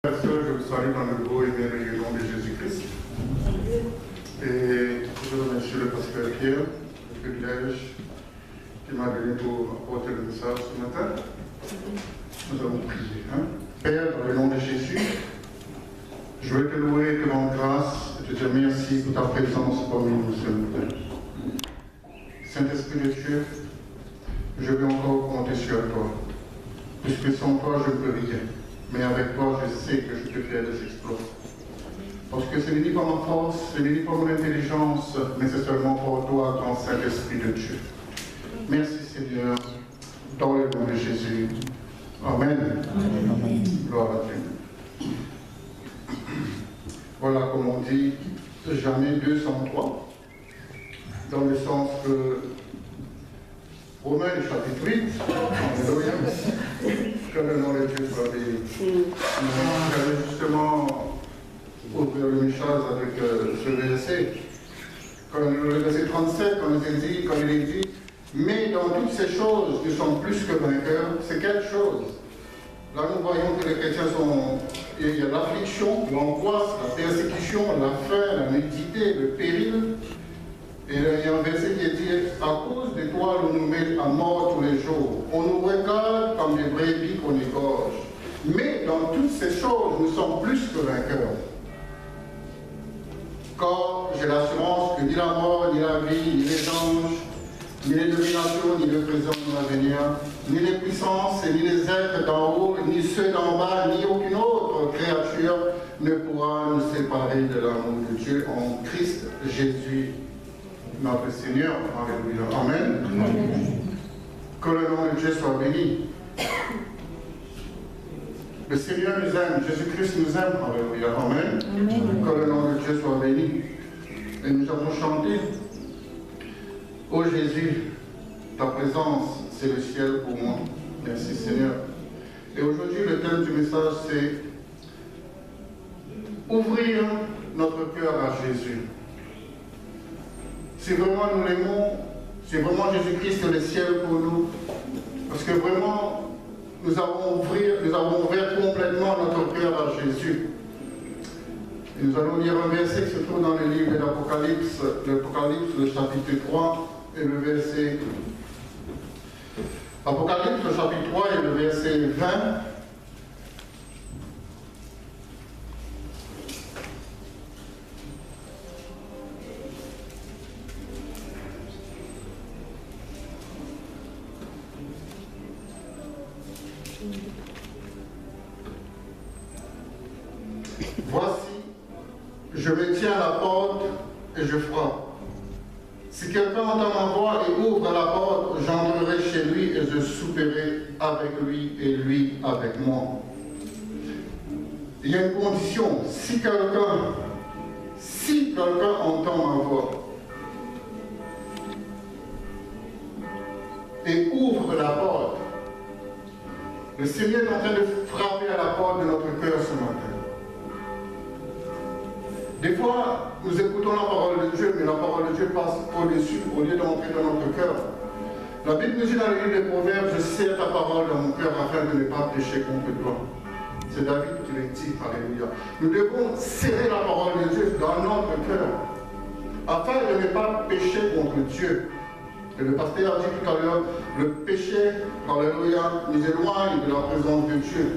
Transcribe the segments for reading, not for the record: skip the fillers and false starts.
Je vous salue dans le beau et merveilleux nom de Jésus-Christ. Et je remercie le pasteur Pierre, le privilège qu'il m'a donné pour apporter le message ce matin. Nous allons prier. Père, dans le nom de Jésus, je veux te louer, te rendre grâce et te dire merci pour ta présence parmi nous ce matin. Saint-Esprit de Dieu, je veux encore compter sur toi, puisque sans toi je ne peux rien. Mais avec toi, je sais que je peux faire des exploits. Parce que ce n'est ni par ma force, ce n'est ni par mon intelligence, mais c'est seulement pour toi, ton Saint-Esprit de Dieu. Merci Seigneur, dans le nom de Jésus. Amen. Amen. Gloire à Dieu. Voilà, comme on dit, jamais 203, dans le sens que Romains chapitre 8, alléluia, que le nom de Dieu soit béni. J'allais justement ouvrir le message avec ce verset. Quand le verset 37, quand il est dit, mais dans toutes ces choses, nous sommes plus que vainqueurs, c'est quelle chose? Là, nous voyons que les chrétiens sont. Il y a l'affliction, l'angoisse, la persécution, la faim, la nudité, le péril. Et il y a un verset qui est dit, à cause de toi, on nous met à mort tous les jours. On nous regarde comme des brebis qu'on égorge. Mais dans toutes ces choses, nous sommes plus que vainqueurs. Car j'ai l'assurance que ni la mort, ni la vie, ni les anges, ni les dominations, ni le présent, ni l'avenir, ni les puissances, ni les êtres d'en haut, ni ceux d'en bas, ni aucune autre créature ne pourra nous séparer de l'amour de Dieu en Christ Jésus. Notre Seigneur, alléluia, amen. Amen. Que le nom de Dieu soit béni. Le Seigneur nous aime, Jésus-Christ nous aime, alléluia, amen. Amen. Que le nom de Dieu soit béni. Et nous avons chanté, ô Jésus, ta présence, c'est le ciel pour moi. Merci Seigneur. Et aujourd'hui, le thème du message, c'est ouvrir notre cœur à Jésus. Si vraiment nous l'aimons, c'est vraiment Jésus-Christ le ciel pour nous. Parce que vraiment, nous avons ouvert complètement notre cœur à Jésus. Et nous allons lire un verset qui se trouve dans le livre de l'Apocalypse, le chapitre 3 et le verset. Apocalypse, le chapitre 3 et le verset 20. Voici, je me tiens à la porte et je frappe. Si quelqu'un entend ma voix et ouvre la porte, j'entrerai chez lui et je souperai avec lui et lui avec moi. Il y a une condition, si quelqu'un entend ma voix et ouvre la porte, le Seigneur est en train de frapper à la porte de notre cœur ce matin. Des fois, nous écoutons la parole de Dieu, mais la parole de Dieu passe au-dessus, au lieu d'entrer dans notre cœur. La Bible nous dit dans le livre des Proverbes, je serre ta parole dans mon cœur afin de ne pas pécher contre toi. C'est David qui le dit, alléluia. Nous devons serrer la parole de Dieu dans notre cœur, afin de ne pas pécher contre Dieu. Et le pasteur a dit tout à l'heure, le péché, alléluia, nous éloigne de la présence de Dieu.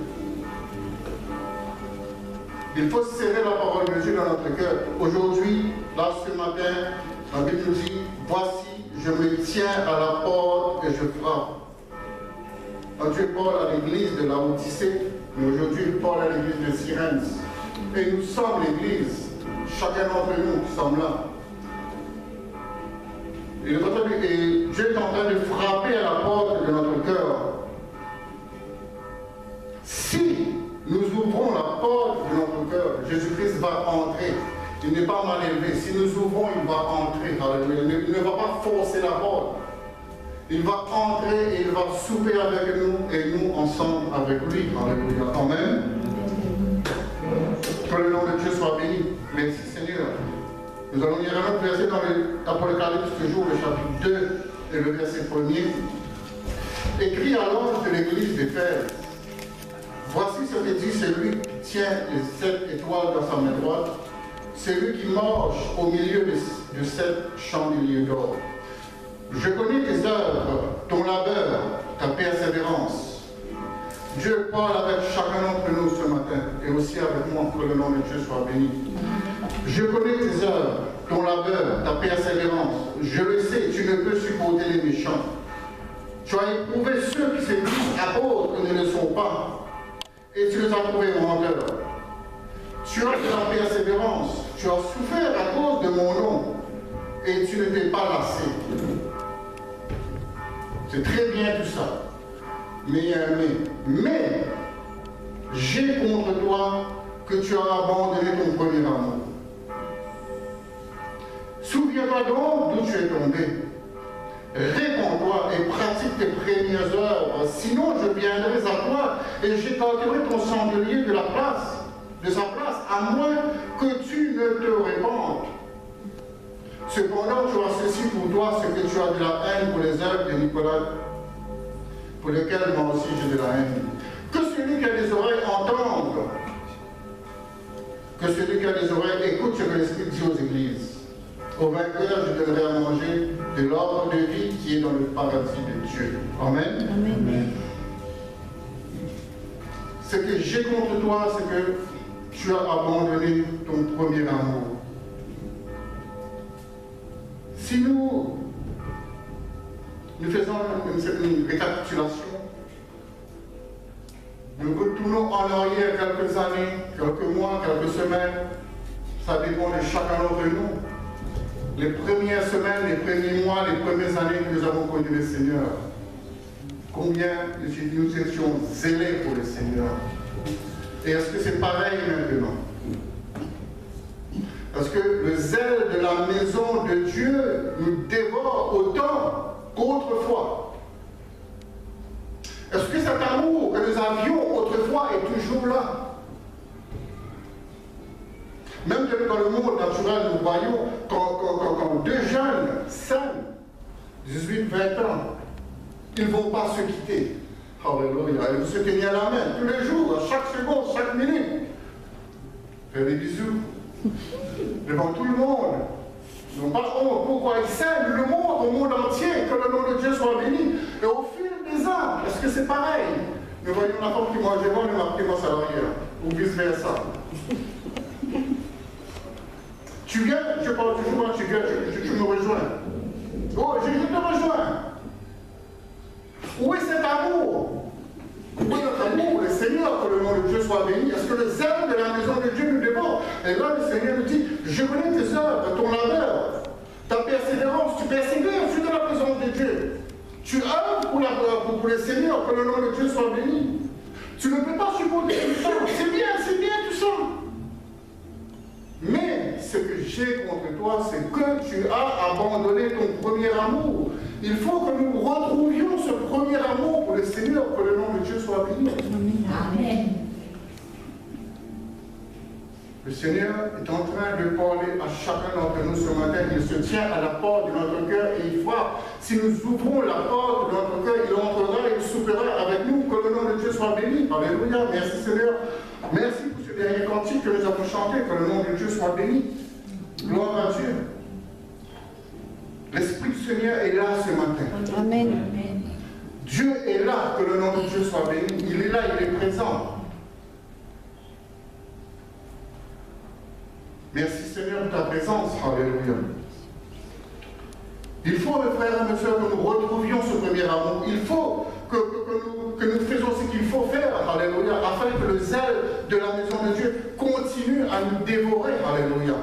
Il faut serrer la parole de Dieu dans notre cœur. Aujourd'hui, là, ce matin, la Bible nous dit, voici, je me tiens à la porte et je frappe. Dieu parle à l'église de Laodicée, mais aujourd'hui, il parle à l'église de Cyrène. Et nous sommes l'église. Chacun d'entre nous sommes là. Et Dieu est en train de frapper à la porte de notre cœur. Si nous ouvrons la porte de notre cœur, Jésus-Christ va entrer. Il n'est pas mal élevé. Si nous ouvrons, il va entrer. Alléluia. Il ne va pas forcer la porte. Il va entrer et il va souper avec nous et nous ensemble avec lui. Alléluia. Amen. Que le nom de Dieu soit béni. Merci Seigneur. Nous allons lire un autre verset dans l'Apocalypse, toujours le chapitre 2 et le verset 1er. Écrit à l'ange de l'église d'Éphèse. Voici ce que dit celui tient les 7 étoiles dans sa main droite, c'est lui qui marche au milieu de 7 chandeliers d'or. Je connais tes œuvres, ton labeur, ta persévérance. Dieu parle avec chacun d'entre nous ce matin, et aussi avec moi, que le nom de Dieu soit béni. Je connais tes œuvres, ton labeur, ta persévérance. Je le sais, tu ne peux supporter les méchants. Tu as éprouvé ceux qui se disent apôtres et ne le sont pas, et tu les as trouvés menteurs. Tu as de la persévérance, tu as souffert à cause de mon nom, et tu ne t'es pas lassé. C'est très bien tout ça. Mais il y a un mais. Mais, j'ai contre toi que tu as abandonné ton premier amour. Souviens-toi donc d'où tu es tombé. Réponds-toi et pratique tes premières œuvres, sinon je viendrai à toi et j'écarterai ton chandelier de sa place, à moins que tu ne te répandes. Cependant, tu as ceci pour toi, ce que tu as de la haine pour les œuvres de Nicolas, pour lesquelles moi aussi j'ai de la haine. Que celui qui a des oreilles entende, que celui qui a des oreilles écoute ce que l'Esprit dit aux églises. Au vainqueur, je donnerai à manger de l'ordre de vie qui est dans le paradis de Dieu. Amen. Amen. Ce que j'ai contre toi, c'est que tu as abandonné ton premier amour. Si nous faisons une récapitulation, nous retournons en arrière quelques années, quelques mois, quelques semaines, ça dépend de chacun d'entre nous. Les premières semaines, les premiers mois, les premières années que nous avons connu le Seigneur, combien nous étions zélés pour le Seigneur. Et est-ce que c'est pareil maintenant? Parce que le zèle de la maison de Dieu nous dévore autant qu'autrefois. Est-ce que cet amour que nous avions autrefois est toujours là? Même dans le monde naturel, nous voyons quand deux jeunes s'aiment, 18-20 ans, ils ne vont pas se quitter. Alléluia. Ils vont se tenir la main tous les jours, à chaque seconde, chaque minute. Faire des bisous devant tout le monde. Ils n'ont pas honte. Pourquoi ils s'aiment? Le monde, au monde entier, que le nom de Dieu soit béni. Et au fil des ans, est-ce que c'est pareil? Nous voyons la femme qui mange devant, nous marquons à l'arrière, ou vice-versa. Tu viens, je parle toujours, tu viens, tu me rejoins. Oh, je te rejoins. Où est cet amour? Où est notre amour? Le Seigneur, que le nom de Dieu soit béni. Est-ce que le zèle de la maison de Dieu nous dévore? Et là, le Seigneur nous dit, je connais tes œuvres, ton labeur, ta persévérance, tu persévères, tu es dans la présence de Dieu. Tu œuvres pour le Seigneur, que le nom de Dieu soit béni. Tu ne peux pas supporter tout ça. C'est bien tout ça. Mais ce que j'ai contre toi, c'est que tu as abandonné ton premier amour. Il faut que nous retrouvions ce premier amour pour le Seigneur, que le nom de Dieu soit béni. Amen. Le Seigneur est en train de parler à chacun d'entre nous ce matin. Il se tient à la porte de notre cœur et il frappe. Si nous ouvrons la porte de notre cœur, il entrera et il soupera avec nous. Que le nom de Dieu soit béni. Alléluia. Merci Seigneur. Merci pour ce dernier cantique que nous avons chanté. Que le nom de Dieu soit béni. Gloire à Dieu. L'Esprit du Seigneur est là ce matin. Amen. Dieu est là. Que le nom de Dieu soit béni. Il est là, il est présent. Merci Seigneur de ta présence. Alléluia. Il faut, mes frères et mes soeurs, que nous retrouvions ce premier amour. Il faut que nous faisions ce qu'il faut faire. Alléluia. Afin que le zèle de la maison de Dieu continue à nous dévorer. Alléluia.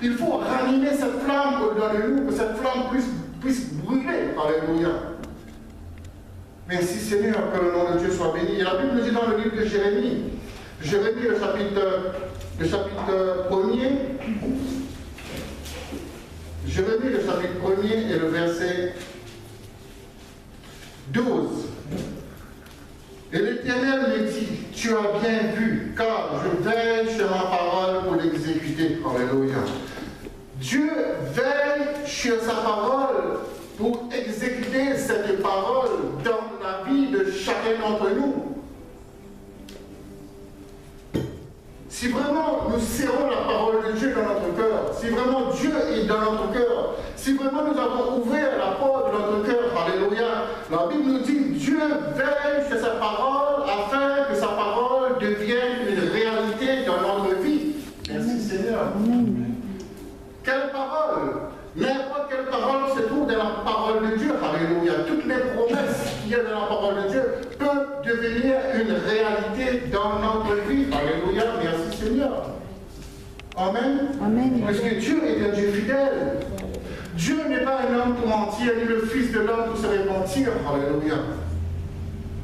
Il faut ranimer cette flamme au-dedans de nous, que cette flamme puisse brûler. Alléluia. Merci Seigneur, que le nom de Dieu soit béni. Et la Bible dit dans le livre de Jérémie, le chapitre 1er, Jérémie, le chapitre 1er et le verset 12. Et l'Éternel me dit, tu as bien vu, car je veille sur ma parole pour l'exécuter. Alléluia. Dieu veille sur sa parole pour exécuter cette parole dans la vie de chacun d'entre nous. si vraiment nous serrons la parole de Dieu dans notre cœur, si vraiment Dieu est dans notre cœur, si vraiment nous avons ouvert la porte de notre cœur, alléluia, la Bible nous dit Dieu veille sur sa parole afin que sa parole devienne une réalité dans notre vie. Merci Seigneur. Quelle parole? N'importe quelle parole se trouve dans la parole de Dieu. Alléluia. Toutes les promesses qu'il y a dans la parole de Dieu peuvent devenir une réalité dans notre vie. Alléluia. Merci Seigneur. Amen. Amen. Parce que Dieu est un Dieu fidèle. Dieu n'est pas un homme pour mentir, ni le fils de l'homme pour se repentir. Alléluia.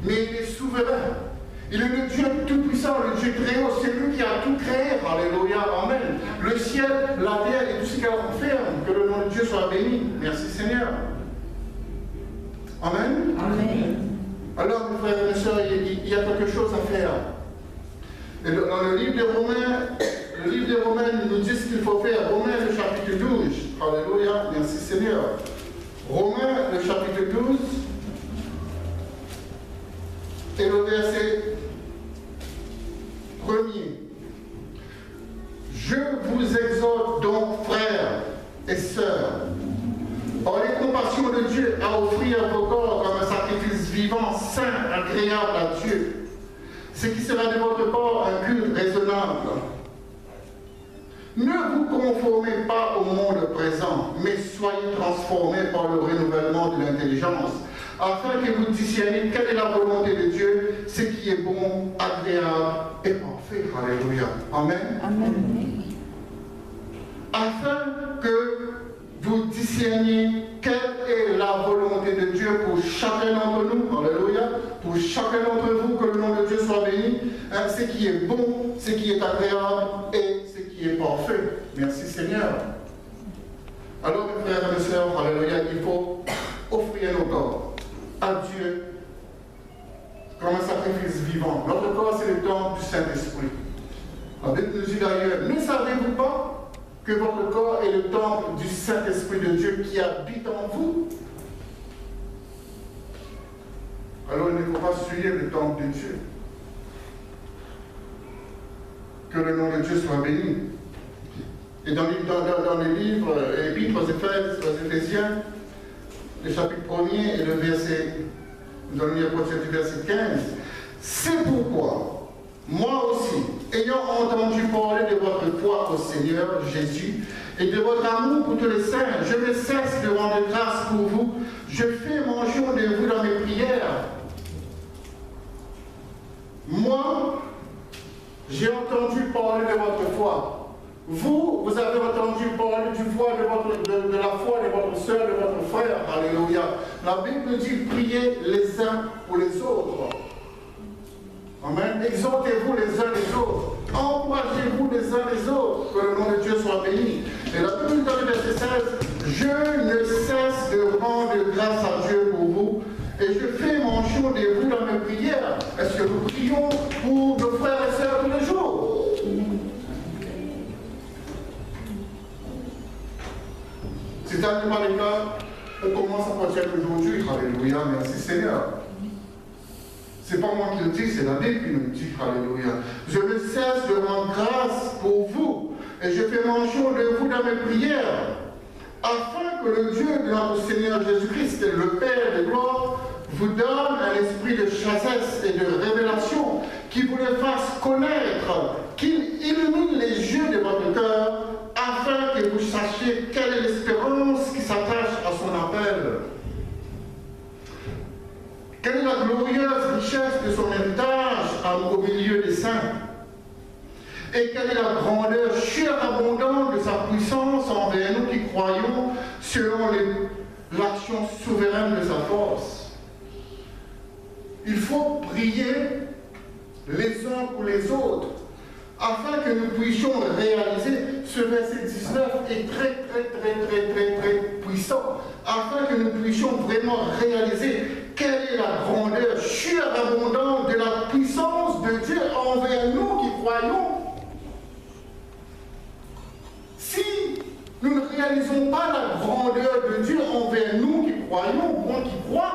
Mais il est souverain. Il est le Dieu tout-puissant, le Dieu très haut, c'est lui qui a tout créé. Alléluia, amen. Le ciel, la terre et tout ce qu'elle renferme. Que le nom de Dieu soit béni. Merci Seigneur. Amen. Amen. Alors, mes frères et mes sœurs, il y a quelque chose à faire. Et dans le livre des Romains nous dit ce qu'il faut faire. Romains, le chapitre 12. Alléluia, merci Seigneur. Romains, le chapitre 12. Et le verset 1er. Je vous exhorte donc, frères et sœurs, par les compassions de Dieu, à offrir vos corps comme un sacrifice vivant, saint, agréable à Dieu, ce qui sera de votre part un culte raisonnable. Ne vous conformez pas au monde présent, mais soyez transformés par le renouvellement de l'intelligence, afin que vous discerniez quelle est la volonté de Dieu, ce qui est bon, agréable et parfait. Alléluia. Amen. Amen. Afin que vous discerniez quelle est la volonté de Dieu pour chacun d'entre nous. Alléluia. Pour chacun d'entre vous, que le nom de Dieu soit béni. Ce qui est bon, ce qui est agréable et ce qui est parfait. Merci Seigneur. Alors mes frères et mes sœurs, alléluia, il faut offrir nos corps à Dieu comme un sacrifice vivant. Notre corps, c'est le temple du Saint-Esprit. La Bible nous dit d'ailleurs, ne savez-vous pas que votre corps est le temple du Saint-Esprit de Dieu qui habite en vous? Alors il ne faut pas suivre le temple de Dieu. Que le nom de Dieu soit béni. Et dans les livres, épîtres aux Éphésiens, le chapitre 1er et le verset, dans le verset 15, c'est pourquoi, moi aussi, ayant entendu parler de votre foi au Seigneur Jésus et de votre amour pour tous les saints, je ne cesse de rendre grâce pour vous. Je fais mention de vous dans mes prières. Moi, j'ai entendu parler de votre foi. Vous avez entendu parler de la foi de votre soeur, de votre frère. Alléluia. La Bible dit priez les uns pour les autres. Amen. Exhortez-vous les uns les autres. Encouragez-vous les uns les autres. Que le nom de Dieu soit béni. Et la Bible dit dans le verset 16, je ne cesse de rendre grâce à Dieu pour vous. Et je fais mention de vous dans mes prières. Est-ce que nous prions pour nos frères et sœurs tous les jours? C'est tellement le cas, on commence à partir d'aujourd'hui. Alléluia, merci Seigneur. C'est pas moi qui le dis, c'est la Bible qui nous dit. Alléluia. Je ne cesse de rendre grâce pour vous. Et je fais mention de vous dans mes prières. Afin que le Dieu de notre Seigneur Jésus-Christ, le Père de gloire, vous donne un esprit de sagesse et de révélation qui vous le fasse connaître, qu'il illumine les yeux de votre cœur, afin que vous sachiez quelle est l'espérance qui s'attache à son appel. Quelle est la glorieuse richesse de son héritage au milieu des saints? Et quelle est la grandeur surabondante de sa puissance envers nous qui croyons selon l'action souveraine de sa force? Il faut prier les uns pour les autres afin que nous puissions réaliser. Ce verset 19 est très puissant, afin que nous puissions vraiment réaliser quelle est la grandeur surabondante de la puissance de Dieu envers nous qui croyons. Si nous ne réalisons pas la grandeur de Dieu envers nous qui croyons, moi qui crois,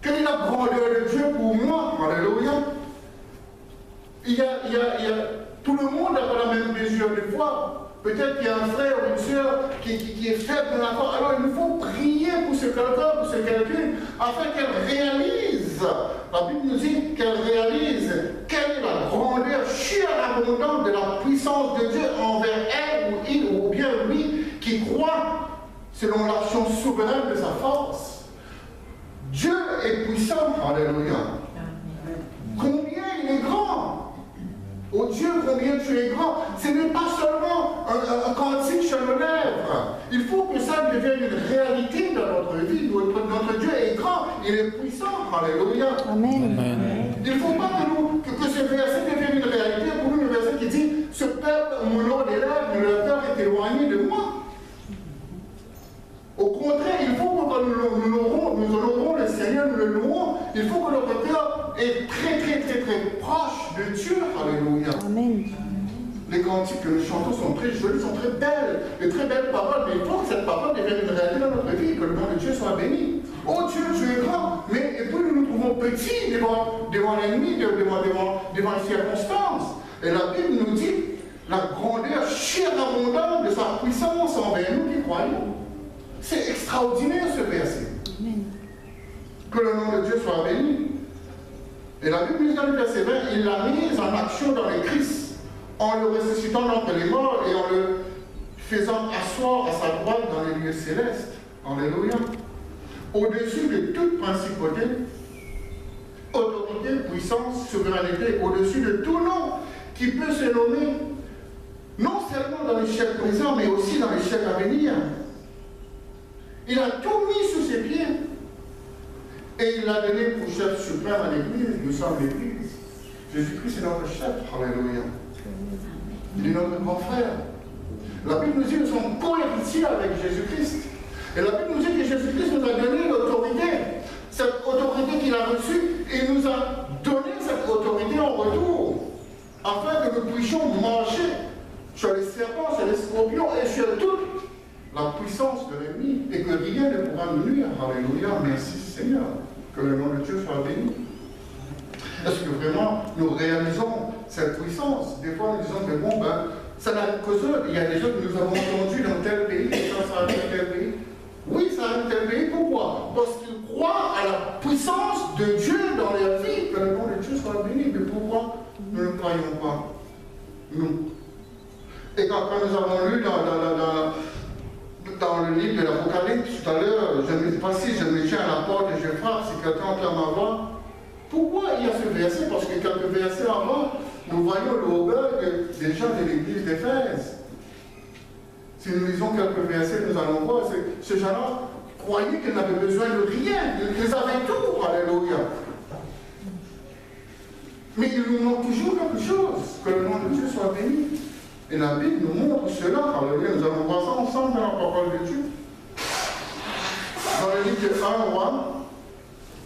quelle est la grandeur de Dieu pour moi? Alléluia. Il y a Tout le monde n'a pas la même mesure de foi. Peut-être qu'il y a un frère ou une sœur qui est faible dans la foi. Alors il faut prier pour ce quelqu'un, pour ce quelqu'un, afin qu'elle réalise. La Bible nous dit qu'elle réalise quelle est la grandeur surabondante de la puissance de Dieu envers elle ou il ou bien lui qui croit selon l'action souveraine de sa force. Dieu est puissant, alléluia. Combien il est grand. Oh Dieu, combien tu es grand. Ce n'est pas seulement un cantique sur nos lèvres. Il faut que ça devienne une réalité dans notre vie. Notre Dieu est grand, il est puissant. Alléluia. Amen. Il ne faut pas que ce verset devienne une réalité pour nous, le verset qui dit « Ce peuple, mon nom des lèvres, mais leur cœur est éloigné de moi ». Au contraire, il faut que quand nous honorons le Seigneur, nous le louons, il faut que notre cœur est très proche de Dieu. Alléluia. Amen. Les cantiques que nous chantons sont très jolis, sont très belles, de très belles paroles, mais il faut que cette parole devienne une réalité dans notre vie, que le nom de Dieu soit béni. Oh Dieu, tu es grand, mais et puis nous nous trouvons petits devant l'ennemi, devant les circonstances. Et la Bible nous dit la grandeur surabondante de sa puissance envers nous qui croyons. C'est extraordinaire ce verset. Amen. Que le nom de Dieu soit béni. Et la Bible nous dit dans le verset 20, il l'a mise en action dans le Christ, en le ressuscitant d'entre les morts et en le faisant asseoir à sa droite dans les lieux célestes. Alléluia. Au-dessus de toute principauté, autorité, puissance, souveraineté, au-dessus de tout nom qui peut se nommer, non seulement dans les siècles présents, mais aussi dans les siècles à venir. Il a tout mis sous ses pieds. Et il l'a donné pour chef suprême à l'Église. Nous sommes l'Église. Jésus-Christ est notre chef. Alléluia. Il est notre grand frère. La Bible nous dit que nous sommes co-héritiers avec Jésus-Christ. Et la Bible nous dit que Jésus-Christ nous a donné l'autorité. Cette autorité qu'il a reçue, et nous a donné cette autorité en retour. Afin que nous puissions marcher sur les serpents, sur les scorpions et sur toute la puissance de l'ennemi et que rien ne pourra nous nuire. Alléluia, merci Seigneur. Que le nom de Dieu soit béni. Est-ce que vraiment nous réalisons cette puissance? Des fois nous disons que bon, ça n'arrive qu'aux autres. Il y a des choses que nous avons entendues dans tel pays, ça arrive dans tel pays. Oui, ça arrive dans tel pays. Pourquoi? Parce qu'ils croient à la puissance de Dieu dans leur vie. Que le nom de Dieu soit béni. Mais pourquoi nous ne croyons pas? Nous. Et quand nous avons lu dans le livre de l'Apocalypse, tout à l'heure, je me tiens à la porte et je frappe, si quelqu'un entend ma voix. Pourquoi il y a ce verset? Parce que quelques versets avant, nous voyons le orgueil des gens de l'église d'Éphèse. Si nous lisons quelques versets, nous allons voir, ces gens-là croyaient qu'ils n'avaient besoin de rien, ils avaient tout, alléluia. Mais il nous manque toujours quelque chose, que le nom de Dieu soit béni. Et la Bible nous montre cela. Alléluia. Nous allons voir ça ensemble dans la parole de Dieu. Dans le livre de 1 roi,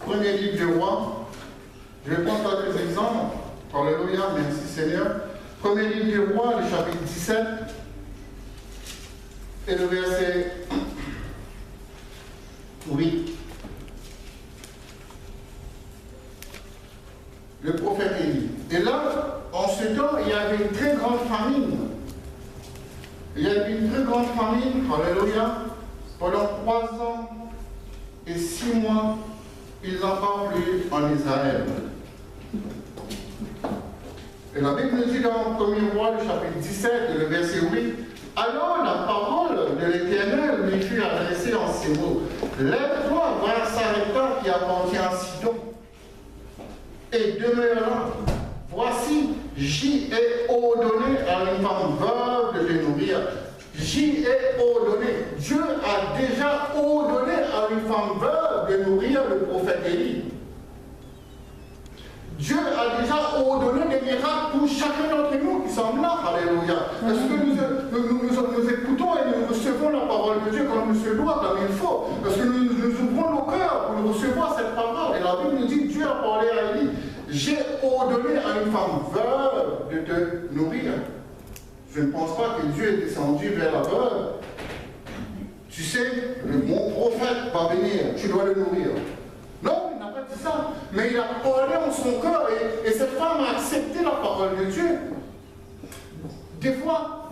premier livre de roi, je vais prendre quelques exemples. Alléluia, merci Seigneur. Premier livre de roi, le chapitre 17, et le verset 8. Le prophète Élie. Et là, en ce temps, il y avait une très grande famine. Il y a eu une très grande famine, alléluia, pendant 3 ans et 6 mois, ils n'en parlent plus en Israël. Et la Bible nous dit dans le 1er roi, le chapitre 17, le verset 8, alors la parole de l'Éternel lui fut adressée en ces mots. Lève-toi vers Sarepta qui appartient à Sidon, et demeure là. Voici, j'y ai ordonné à une femme veuve de te nourrir. J'y ai ordonné. Dieu a déjà ordonné à une femme veuve de nourrir le prophète Élie. Dieu a déjà ordonné des miracles pour chacun d'entre nous qui sommes là. Alléluia. Est-ce que nous écoutons et nous recevons la parole de Dieu comme il se doit, comme il faut? Parce que nous ouvrons nos cœurs pour recevoir cette parole. Et la Bible nous dit, Dieu a parlé à Élie. J'ai ordonné à une femme veuve de te nourrir. Je ne pense pas que Dieu est descendu vers la veuve. Tu sais, mon prophète va venir, tu dois le nourrir. Non, il n'a pas dit ça. Mais il a parlé en son cœur et cette femme a accepté la parole de Dieu. Des fois,